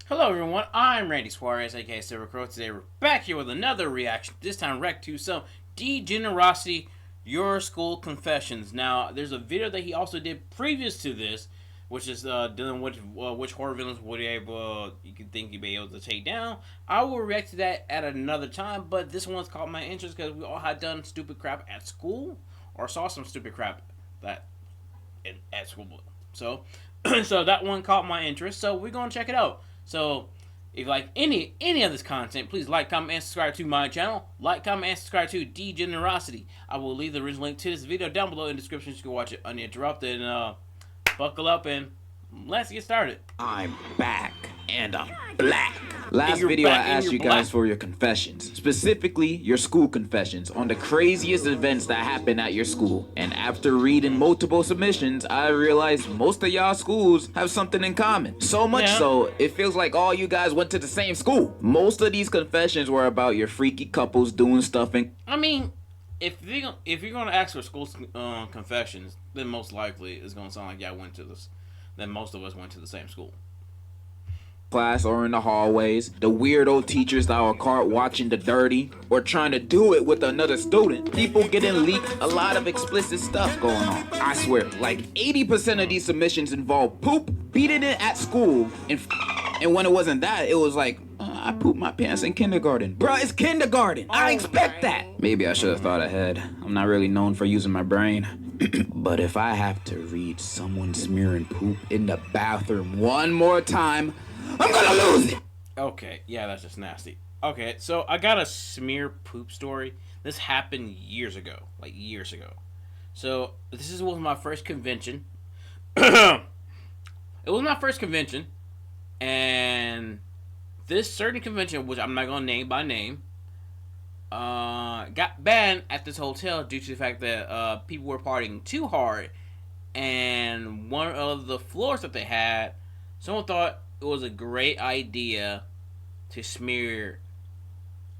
Hello everyone, I'm Randy Suarez, aka Silver Crow. Today we're back here with another reaction, this time Rec to some Degenerosity Your School Confessions. Now, there's a video that he also did previous to this, which is dealing with which horror villains would you could think you'd be able to take down. I will react to that at another time, but this one's caught my interest because we all had done stupid crap at school, or saw some stupid crap at school. So, so that one caught my interest, so we're gonna check it out. So, if you like any of this content, please like, comment, and subscribe to my channel. Like, comment, and subscribe to Degenerosity. I will leave the original link to this video down below in the description so you can watch it uninterrupted. And buckle up and let's get started. I'm back, and I'm black. Last video I asked you guys for your confessions, specifically your school confessions on the craziest events that happened at your school. And after reading multiple submissions, I realized most of y'all schools have something in common. So much so, it feels like all you guys went to the same school. Most of these confessions were about your freaky couples doing stuff in... I mean, if you're gonna ask for school confessions, then most likely it's gonna sound like y'all went to this. Then most of us went to the same school. Class or in the hallways, the weirdo teachers that are caught watching the dirty or trying to do it with another student, people getting leaked, a lot of explicit stuff going on. I swear, like 80% of these submissions involve poop, beating it at school, and when it wasn't that, it was like, I pooped my pants in kindergarten. Bruh, it's kindergarten. I expect that. Maybe I should have thought ahead. I'm not really known for using my brain. But if I have to read someone smearing poop in the bathroom one more time, I'm gonna lose it. Okay, yeah, that's just nasty. Okay, so I got a smear poop story. This happened years ago, like years ago. So this was my first convention. It was my first convention, and this certain convention, which I'm not gonna name by name, got banned at this hotel due to the fact that people were partying too hard, and one of the floors that they had, someone thought it was a great idea to smear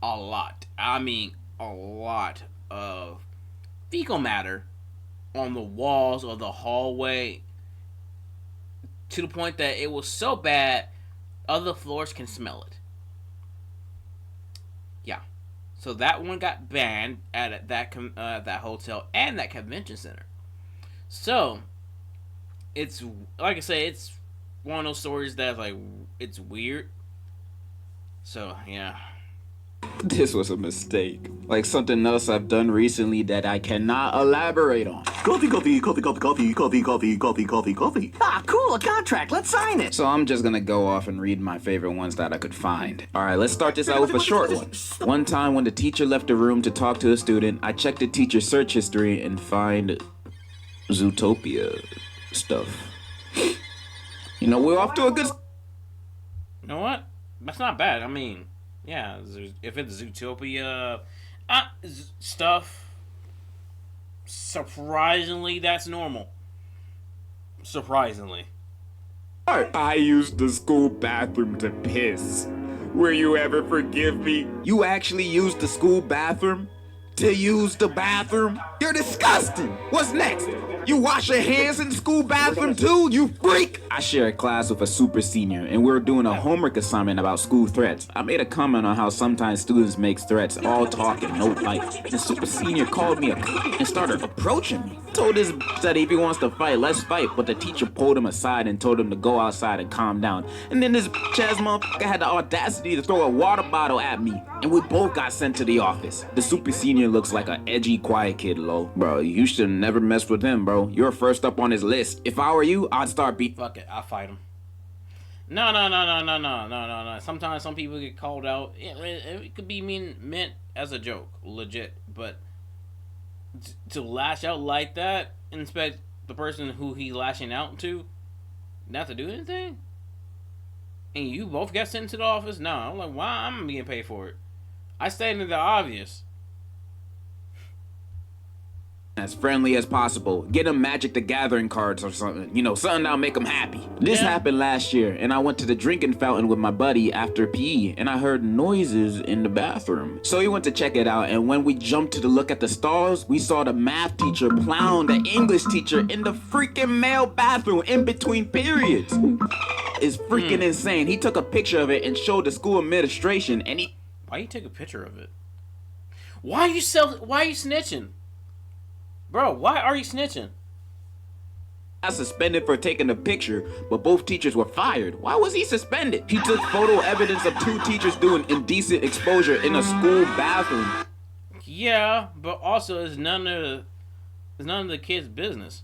a lot, I mean a lot of fecal matter on the walls of the hallway, to the point that it was so bad other floors can smell it. Yeah. So that one got banned at that hotel and that convention center. So it's like I say, it's one of those stories that's like, it's weird. So yeah. This was a mistake. Like something else I've done recently that I cannot elaborate on. Coffee. Ah, cool, a contract. Let's sign it. So I'm just gonna go off and read my favorite ones that I could find. Alright, let's start this out with a short one. One time when the teacher left the room to talk to a student, I checked the teacher's search history and find Zootopia stuff. You know, we're off to a good... You know what? That's not bad. I mean, yeah, if it's Zootopia stuff, surprisingly, that's normal. Surprisingly. I used the school bathroom to piss. Will you ever forgive me? You actually used the school bathroom to use the bathroom? You're disgusting! What's next? You wash your hands in the school bathroom too, you freak? I share a class with a super senior, and we were doing a homework assignment about school threats. I made a comment on how sometimes students make threats, all talk and no bite. The super senior called me a c*** and started approaching me. Told his that if he wants to fight, let's fight, but the teacher pulled him aside and told him to go outside and calm down. And then this ass motherfucker had the audacity to throw a water bottle at me, and we both got sent to the office. The super senior looks like an edgy, quiet kid, lol. Bro, you should never mess with him, bro. You're first up on his list. If I were you, I'd start beat. Fuck it, I'll fight him. No. Sometimes some people get called out. It could be meant as a joke, legit, but to lash out like that and expect the person who he lashing out to not to do anything, and you both got sent to the office. No, I'm like, why I'm being paid for it? I stated the obvious. As friendly as possible. Get them Magic the Gathering cards or something. You know, something that'll make them happy. This happened last year, and I went to the drinking fountain with my buddy after PE, and I heard noises in the bathroom. So we went to check it out, and when we jumped to look at the stalls, we saw the math teacher plowing the English teacher in the freaking male bathroom in between periods. is freaking insane. He took a picture of it and showed the school administration, and he... Why you take a picture of it? Why are you snitching? Bro, why are you snitching? got suspended for taking a picture, but both teachers were fired. Why was he suspended? He took photo evidence of 2 teachers doing indecent exposure in a school bathroom. Yeah, but also it's none of the kids' business.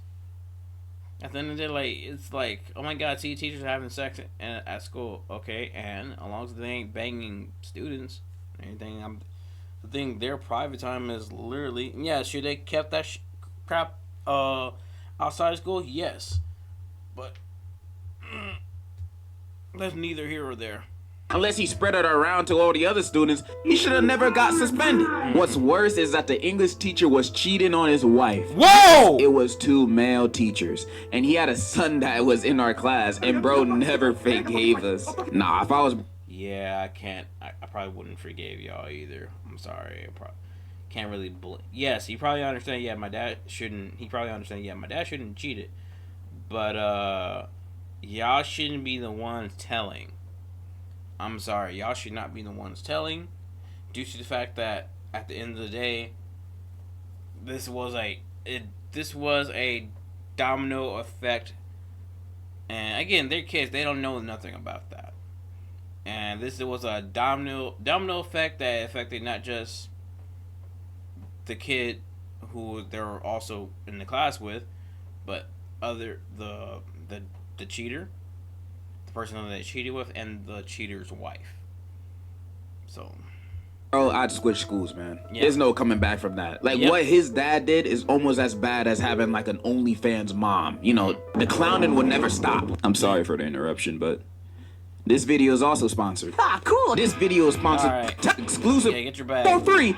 At the end of the day, it's like, oh my god, see teachers having sex at school, okay, and as long as they ain't banging students, anything, I think their private time is literally, yeah, should they kept that crap outside of school? Yes, but that's neither here or there. Unless he spread it around to all the other students, he should have never got suspended. What's worse is that the English teacher was cheating on his wife. Whoa! It was 2 male teachers, and he had a son that was in our class, and bro never forgave us. Nah, if I was... Yeah, I can't. I probably wouldn't forgive y'all either. I'm sorry. I can't really... Yes, he probably understand. Yeah, my dad shouldn't... He probably understand. Yeah, my dad shouldn't cheat it. But, y'all shouldn't be the ones telling. I'm sorry, y'all should not be the ones telling, due to the fact that at the end of the day, this was a domino effect, and again, they're kids; they don't know nothing about that, and this was a domino effect that affected not just the kid who they were also in the class with, but the cheater. Person that they cheated with, and the cheater's wife. So, bro, I'd switch schools, man. Yeah. There's no coming back from that. Like, what his dad did is almost as bad as having, like, an OnlyFans mom. You know, the clowning would never stop. I'm sorry for the interruption, but this video is also sponsored. Ah, cool. This video is sponsored. Right. Exclusive. Yeah, get your bag. For free.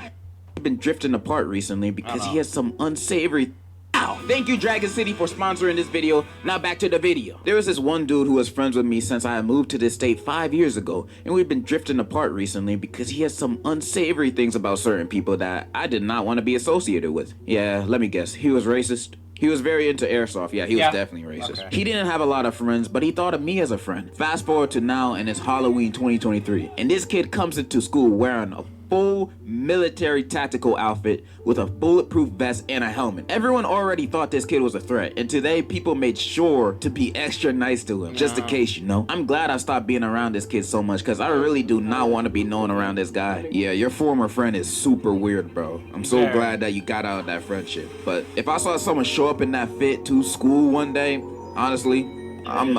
I've been drifting apart recently because he has some unsavory... Ow. Thank you, Dragon City, for sponsoring this video. Now back to the video. There was this one dude who was friends with me since I moved to this state 5 years ago, and we've been drifting apart recently because he has some unsavory things about certain people that I did not want to be associated with. Yeah, let me guess. He was racist. He was very into airsoft. Yeah, he was definitely racist. Okay. He didn't have a lot of friends, but he thought of me as a friend. Fast forward to now, and it's Halloween 2023, and this kid comes into school wearing a full military tactical outfit with a bulletproof vest and a helmet. Everyone already thought this kid was a threat, and today people made sure to be extra nice to him, just in case, you know. I'm glad I stopped being around this kid so much, because I really do not want to be known around this guy. Yeah, your former friend is super weird, bro. I'm so glad that you got out of that friendship. But if I saw someone show up in that fit to school one day, honestly, I'm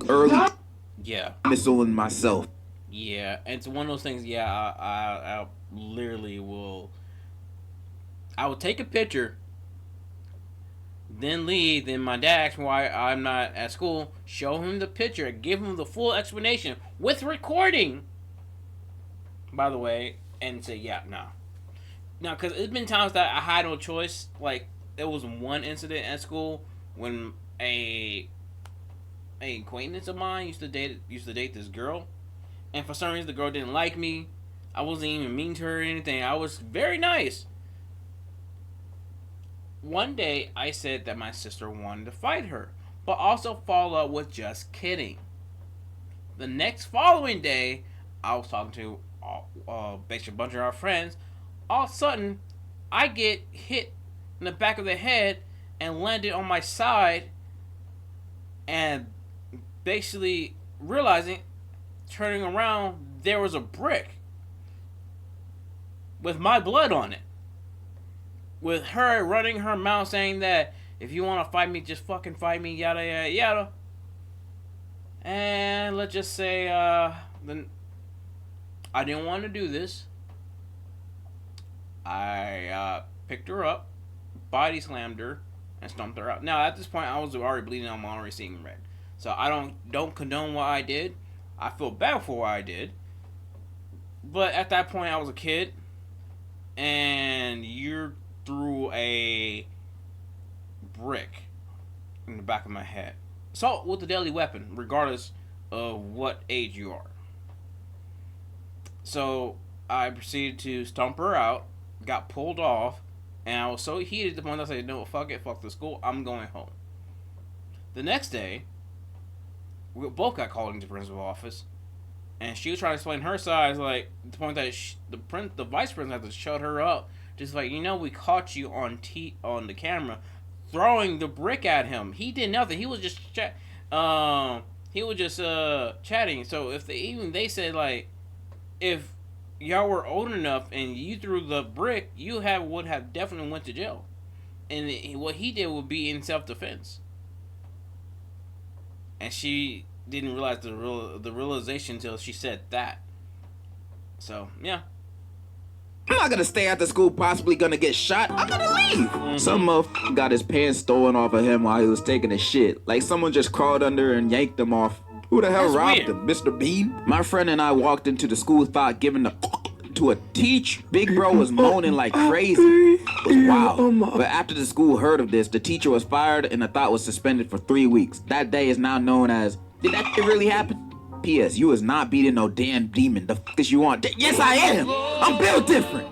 early missiling myself. Yeah, it's one of those things. Yeah, I literally will. I will take a picture, then leave. Then my dad asks me why I'm not at school. Show him the picture, give him the full explanation with recording. By the way, and say, yeah, no. Now, because it's been times that I had no choice. Like, there was one incident at school when a acquaintance of mine used to date this girl. And for some reason, the girl didn't like me. I wasn't even mean to her or anything. I was very nice. One day, I said that my sister wanted to fight her, but also follow up with just kidding. The next following day, I was talking to basically a bunch of our friends. All of a sudden, I get hit in the back of the head and landed on my side, and basically realizing, turning around, there was a brick with my blood on it, with her running her mouth saying that if you want to fight me, just fucking fight me, yada yada yada. And let's just say then I didn't want to do this. I picked her up, body slammed her, and stomped her out. Now at this point I was already bleeding. I'm already seeing red, so I don't condone what I did. I feel bad for what I did, but at that point I was a kid, and you threw a brick in the back of my head. Assault with a deadly weapon, regardless of what age you are. So I proceeded to stomp her out, got pulled off, and I was so heated at the point I said, no, fuck it, fuck the school, I'm going home. The next day, we both got called into the principal's office, and she was trying to explain her side, like the point that the vice president had to shut her up, just like, we caught you on the camera throwing the brick at him. He did nothing. He was just chatting. So if they said, like, if y'all were old enough and you threw the brick, you would have definitely went to jail. And what he did would be in self-defense. And she didn't realize the realization until she said that. So, yeah. I'm not gonna stay after school possibly gonna get shot. I'm gonna leave. Mm-hmm. Some motherfucker got his pants stolen off of him while he was taking a shit. Like someone just crawled under and yanked him off. Who the hell That's robbed weird. him? Mr. Bean? My friend and I walked into the school thought giving the to a teacher. Big bro was moaning like crazy. It was wild. But after the school heard of this, the teacher was fired and the thought was suspended for 3 weeks. That day is now known as, did that shit really happen? P.S. You is not beating no damn demon. The f is you want? Yes, I am. I'm built different.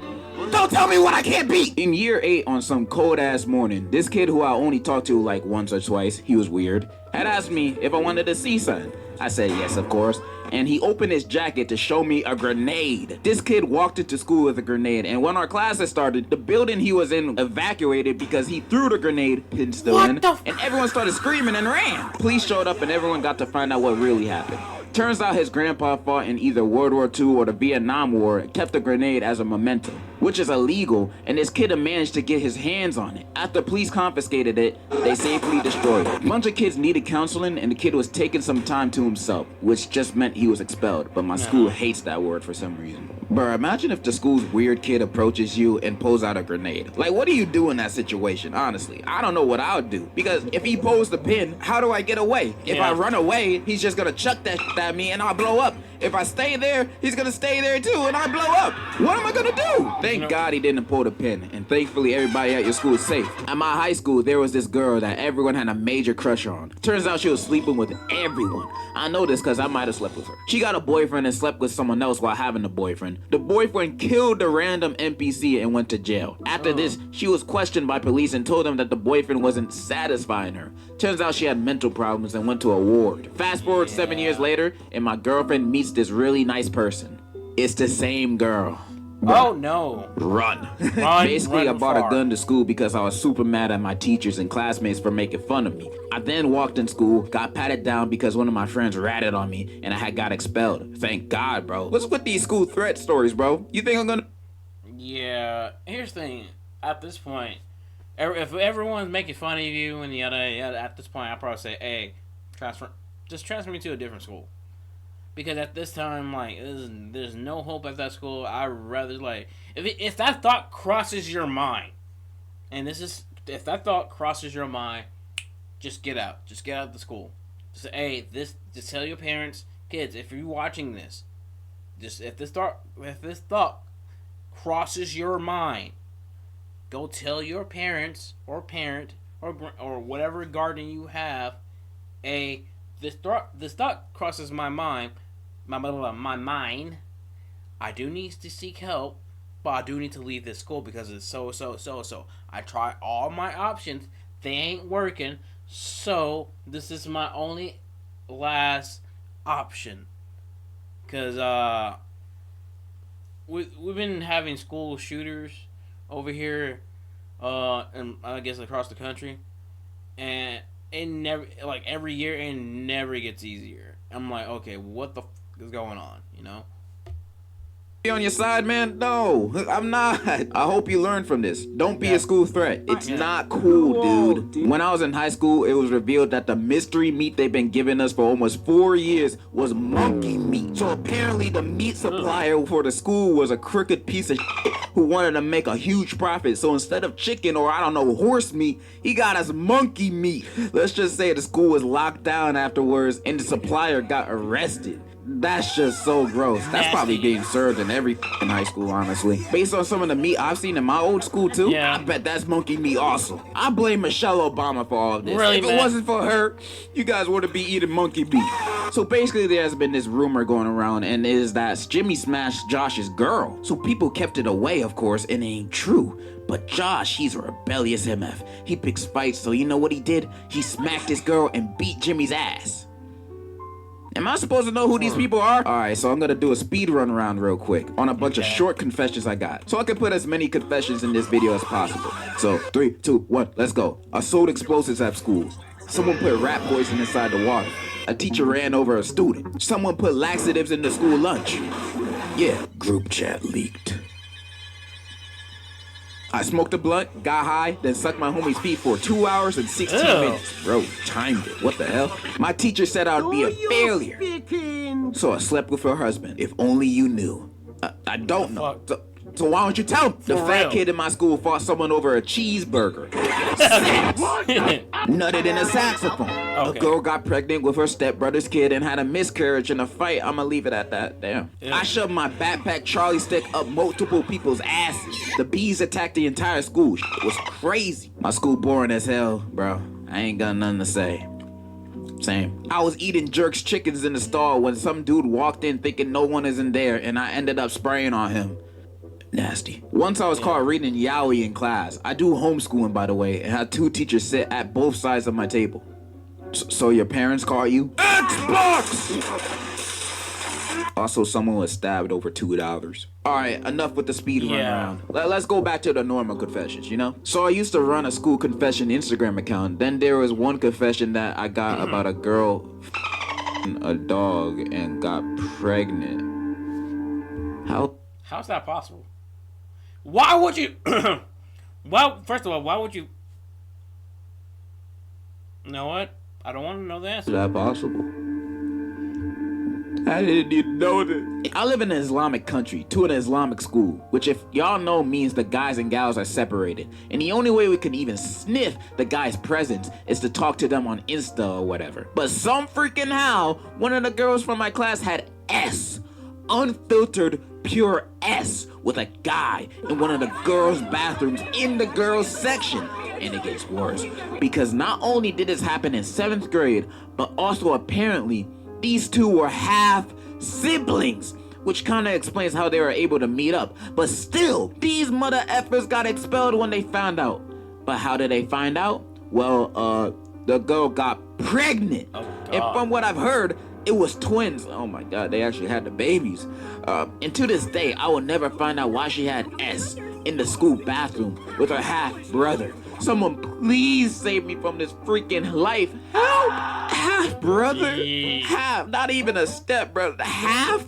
Don't tell me what I can't beat. In year 8 on some cold ass morning, this kid who I only talked to like once or twice, he was weird, had asked me if I wanted to see something. I said yes, of course, and he opened his jacket to show me a grenade. This kid walked into school with a grenade, and when our classes started, the building he was in evacuated because he threw the grenade, pin still in, and everyone started screaming and ran. Police showed up and everyone got to find out what really happened. Turns out his grandpa fought in either World War II or the Vietnam War, kept the grenade as a memento, which is illegal, and this kid managed to get his hands on it. After police confiscated it, they safely destroyed it. A bunch of kids needed counseling, and the kid was taking some time to himself, which just meant he was expelled, but my school hates that word for some reason. Bruh, imagine if the school's weird kid approaches you and pulls out a grenade. Like, what do you do in that situation, honestly? I don't know what I would do, because if he pulls the pin, how do I get away? If I run away, he's just gonna chuck that shit at me and I'll blow up. If I stay there, he's gonna stay there too and I blow up. What am I gonna do? Thank God he didn't pull the pin, and thankfully everybody at your school is safe. At my high school, there was this girl that everyone had a major crush on. Turns out she was sleeping with everyone. I know this because I might have slept with her. She got a boyfriend and slept with someone else while having a boyfriend. The boyfriend killed the random NPC and went to jail. After this, she was questioned by police and told them that the boyfriend wasn't satisfying her. Turns out she had mental problems and went to a ward. Fast forward 7 years later, and my girlfriend meets this really nice person. It's the same girl. Oh no. Run. run Basically, I bought far. a gun to school because I was super mad at my teachers and classmates for making fun of me. I then walked in school, got patted down because one of my friends ratted on me, and I got expelled. Thank God, bro. What's with these school threat stories, bro? You think I'm gonna... Yeah, here's the thing. At this point, if everyone's making fun of you and at this point, I'd probably say, hey, transfer me to a different school. Because at this time, like, there's no hope at that school. I'd rather, like, if that thought crosses your mind, and if that thought crosses your mind, just get out. Just get out of the school. Just say, hey, just tell your parents, kids, if you're watching this, if this thought crosses your mind, go tell your parents or parent or whatever guardian you have, this thought crosses my mind. My mind. I do need to seek help, but I do need to leave this school because it's so. I try all my options. They ain't working. So this is my only last option. Cause we've been having school shooters over here, and I guess across the country, and it never, like, every year it never gets easier. I'm like, okay, what the is going on, you know? Be on your side, man? No, I'm not. I hope you learn from this. Don't be a school threat. It's not cool, dude. When I was in high school, it was revealed that the mystery meat they've been giving us for almost 4 years was monkey meat. So apparently the meat supplier for the school was a crooked piece of shit who wanted to make a huge profit. So instead of chicken or, I don't know, horse meat, he got us monkey meat. Let's just say the school was locked down afterwards and the supplier got arrested. That's just so gross. That's probably being served in every high school, honestly. Based on some of the meat I've seen in my old school too, I bet that's monkey meat also. I blame Michelle Obama for all of this. Really, if it wasn't for her, you guys wouldn't be eating monkey meat. So basically there's been this rumor going around, and it is that Jimmy smashed Josh's girl. So people kept it away, of course, and it ain't true. But Josh, he's a rebellious MF. He picks fights, so you know what he did? He smacked his girl and beat Jimmy's ass. Am I supposed to know who these people are? Alright, so I'm gonna do a speed run around real quick on a bunch of short confessions I got. So I can put as many confessions in this video as possible. So, 3, 2, 1, let's go. I sold explosives at school. Someone put rat poison inside the water. A teacher ran over a student. Someone put laxatives in the school lunch. Yeah, group chat leaked. I smoked a blunt, got high, then sucked my homie's feet for 2 hours and 16 minutes. Bro, timed it. What the hell? My teacher said I would be a failure. So I slept with her husband. If only you knew. I don't know. So why don't you tell me? The fat kid in my school fought someone over a cheeseburger. Nutted in a saxophone. A girl got pregnant with her stepbrother's kid and had a miscarriage in a fight. I'ma leave it at that. Damn. Yeah. I shoved my backpack Charlie stick up multiple people's asses. The bees attacked the entire school. It was crazy. My school boring as hell, bro. I ain't got nothing to say. Same. I was eating Jerk's chickens in the stall when some dude walked in thinking no one is in there, and I ended up spraying on him. Nasty. Once I was caught reading yaoi in class. I do homeschooling, by the way, and had 2 teachers sit at both sides of my table. So your parents caught you? Xbox! Also, someone was stabbed over $2. Alright, enough with the speed run round. Let's go back to the normal confessions, you know? So I used to run a school confession Instagram account. Then there was one confession that I got about a girl a dog and got pregnant. How's that possible? Why would you? Well, first of all, why would you? You know what? I don't want to know the answer. Is that possible? I didn't even know that. I live in an Islamic country, to an Islamic school, which if y'all know means the guys and gals are separated. And the only way we can even sniff the guy's presence is to talk to them on Insta or whatever. But some freaking how, one of the girls from my class had S. Unfiltered, pure S with a guy in one of the girls' bathrooms in the girls' section. And it gets worse, because not only did this happen in 7th grade, but also apparently these two were half siblings, which kind of explains how they were able to meet up. But still, these mother effers got expelled when they found out. But how did they find out? Well, the girl got pregnant. And from what I've heard, it was twins. Oh my god, they actually had the babies. And to this day, I will never find out why she had S in the school bathroom with her half brother. Someone please save me from this freaking life. Help! Half brother? Half, not even a step brother. Half?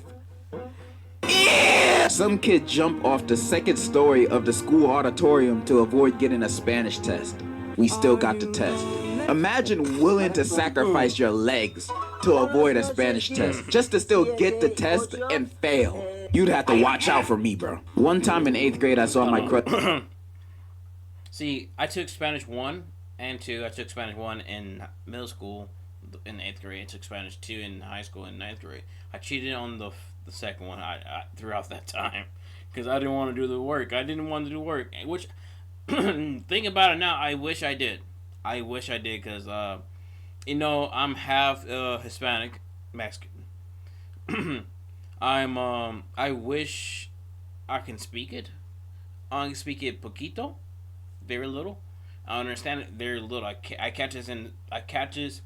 Yeah! Some kid jumped off the 2nd story of the school auditorium to avoid getting a Spanish test. We still got the test. Imagine willing to sacrifice your legs to avoid a Spanish test just to still get the test and fail. You'd have to watch out for me, bro. One time in 8th grade, I saw my crush. See, I took Spanish 1 and 2. I took Spanish 1 in middle school in 8th grade. I took Spanish 2 in high school in 9th grade. I cheated on the second one I throughout that time because I didn't want to do the work. I didn't want to do work. Which, think about it now, I wish I did. I wish I did because, you know, I'm half Hispanic, Mexican. I wish I can speak it. I can speak it poquito, very little. I understand it very little. I catches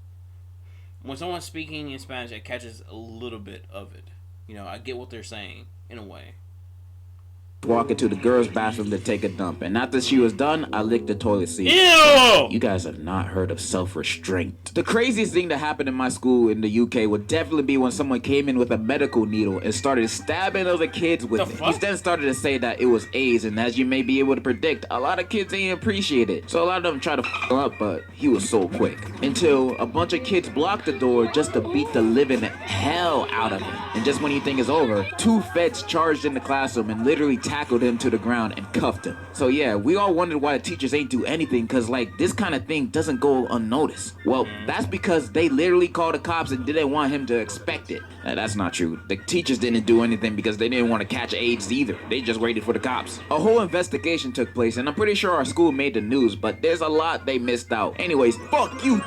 when someone's speaking in Spanish, it catches a little bit of it. You know, I get what they're saying in a way. Walking to the girls' bathroom to take a dump, and after she was done, I licked the toilet seat. Ew! You guys have not heard of self-restraint. The craziest thing that happened in my school in the UK would definitely be when someone came in with a medical needle and started stabbing other kids with it. He then started to say that it was AIDS, and as you may be able to predict, a lot of kids ain't appreciate it. So a lot of them try to f him up, but he was so quick. Until a bunch of kids blocked the door just to beat the living hell out of him. And just when you think it's over, 2 feds charged in the classroom and literally tackled him to the ground and cuffed him. So yeah, we all wondered why the teachers ain't do anything, cause like this kind of thing doesn't go unnoticed. Well, that's because they literally called the cops and didn't want him to expect it. That's not true. The teachers didn't do anything because they didn't want to catch AIDS either. They just waited for the cops. A whole investigation took place, and I'm pretty sure our school made the news, but there's a lot they missed out. Anyways, fuck you,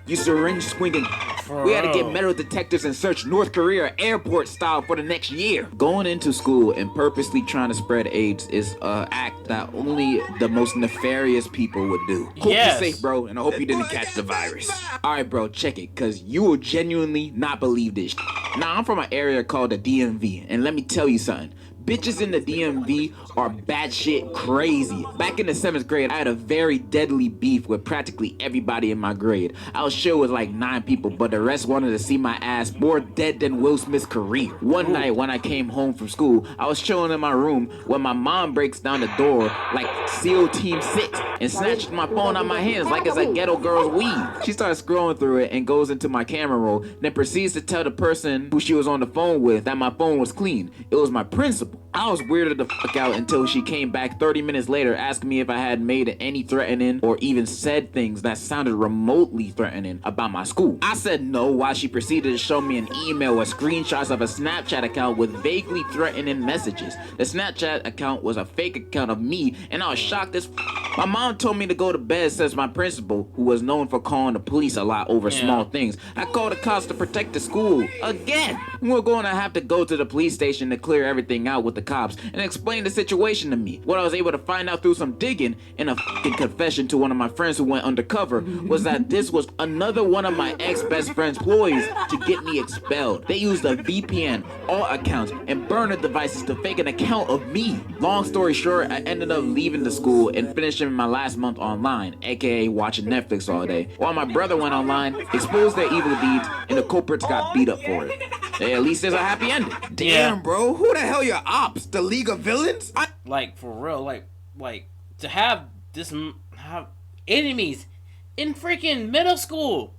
you syringe swinging We had to get Bro. metal detectors and search North Korea airport style for the next year. Going into school and purposely trying to spread AIDS is an act that only the most nefarious people would do. Hope Yes. you're safe, bro, and I hope you didn't catch the virus. Alright, bro, check it, cause you will genuinely not believe this. Now, I'm from an area called the DMV, and let me tell you something. Bitches in the DMV are batshit crazy. Back in the 7th grade, I had a very deadly beef with practically everybody in my grade. I was sure it was like 9 people, but the rest wanted to see my ass more dead than Will Smith's career. One night when I came home from school, I was chilling in my room when my mom breaks down the door like SEAL Team 6 and snatches my phone out of my hands like it's a ghetto girl's weave. She starts scrolling through it and goes into my camera roll, then proceeds to tell the person who she was on the phone with that my phone was clean. It was my principal. I was weirded the fuck out until she came back 30 minutes later asking me if I had made any threatening or even said things that sounded remotely threatening about my school. I said no while she proceeded to show me an email with screenshots of a Snapchat account with vaguely threatening messages. The Snapchat account was a fake account of me and I was shocked as My mom told me to go to bed since my principal, who was known for calling the police a lot over small things, I called the cops to protect the school. Again! We're going to have to go to the police station to clear everything out with the cops and explain the situation to me. What I was able to find out through some digging and a fucking confession to one of my friends who went undercover was that this was another one of my ex-best friend's ploys to get me expelled. They used a VPN, alt accounts, and burner devices to fake an account of me. Long story short, I ended up leaving the school and finishing my last month online, aka watching Netflix all day, while my brother went online, exposed their evil deeds, and the culprits got beat up for it. Hey, at least there's a happy ending. Yeah. Damn, bro, who the hell your ops? The League of Villains? Like, for real, like to have have enemies in freaking middle school.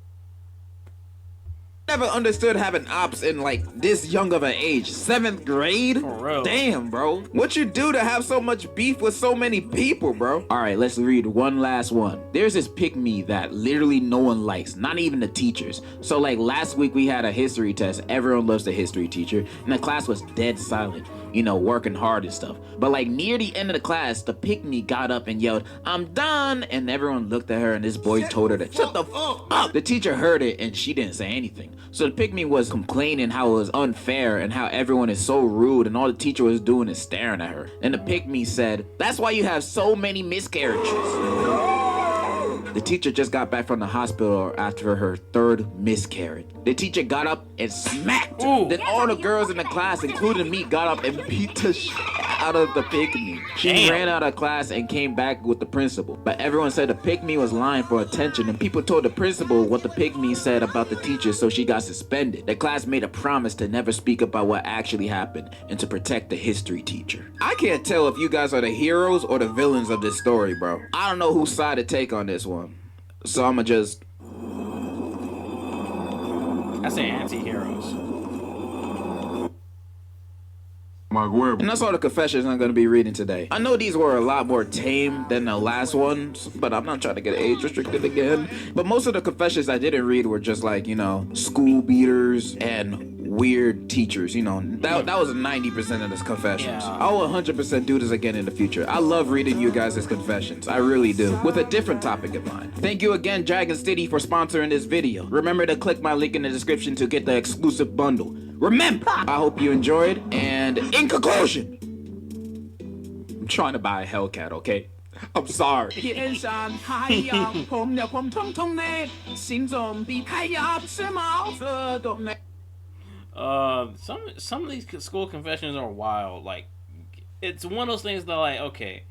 Never understood having ops in like this young of an age. 7th grade? For real. Damn, bro. What you do to have so much beef with so many people, bro? Alright, let's read one last one. There's this pick-me that literally no one likes, not even the teachers. So like last week we had a history test. Everyone loves the history teacher, and the class was dead silent. You know, working hard and stuff. But like near the end of the class, the pick-me got up and yelled, "I'm done!" And everyone looked at her and this boy told her to shut the fuck up. The teacher heard it and she didn't say anything. So the pick-me was complaining how it was unfair and how everyone is so rude and all the teacher was doing is staring at her. And the pick-me said, "That's why you have so many miscarriages." The teacher just got back from the hospital after her 3rd miscarriage. The teacher got up and smacked her. Ooh. Then all the girls in the class, including me, got up and beat the shit out of the pick-me. She Damn. ran out of class and came back with the principal. But everyone said the pick-me was lying for attention, and people told the principal what the pick-me said about the teacher, so she got suspended. The class made a promise to never speak about what actually happened and to protect the history teacher. I can't tell if you guys are the heroes or the villains of this story, bro. I don't know whose side to take on this one. So I'ma just... I say anti-heroes. And that's all the confessions I'm gonna be reading today. I know these were a lot more tame than the last ones, but I'm not trying to get age restricted again. But most of the confessions I didn't read were just like, you know, school beaters and weird teachers, you know. That was 90% of the confessions. Yeah. I will 100% do this again in the future. I love reading you guys' confessions. I really do. With a different topic in mind. Thank you again, Dragon City, for sponsoring this video. Remember to click my link in the description to get the exclusive bundle. Remember, I hope you enjoyed, and in conclusion, I'm trying to buy a Hellcat, okay? I'm sorry. Some of these school confessions are wild. Like, it's one of those things that, like, okay,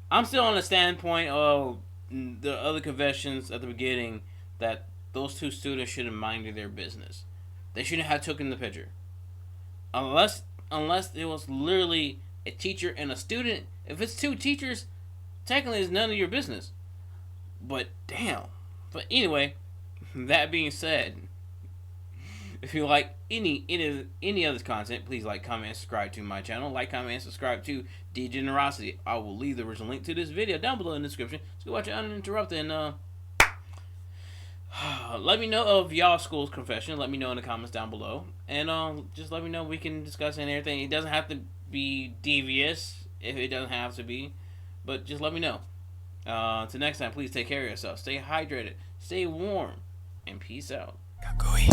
I'm still on the standpoint of the other confessions at the beginning that those 2 students should have minded their business. They shouldn't have taken the picture. Unless it was literally a teacher and a student. If it's 2 teachers, technically it's none of your business. But damn. But anyway, that being said, if you like any other content, please like, comment, and subscribe to my channel. Like, comment, and subscribe to Degenerosity. I will leave the original link to this video down below in the description. So go watch it uninterrupted and let me know of y'all school's confession. Let me know in the comments down below. And just let me know. We can discuss and everything. It doesn't have to be devious if it doesn't have to be. But just let me know. Till next time, please take care of yourself. Stay hydrated. Stay warm. And peace out. Kakui.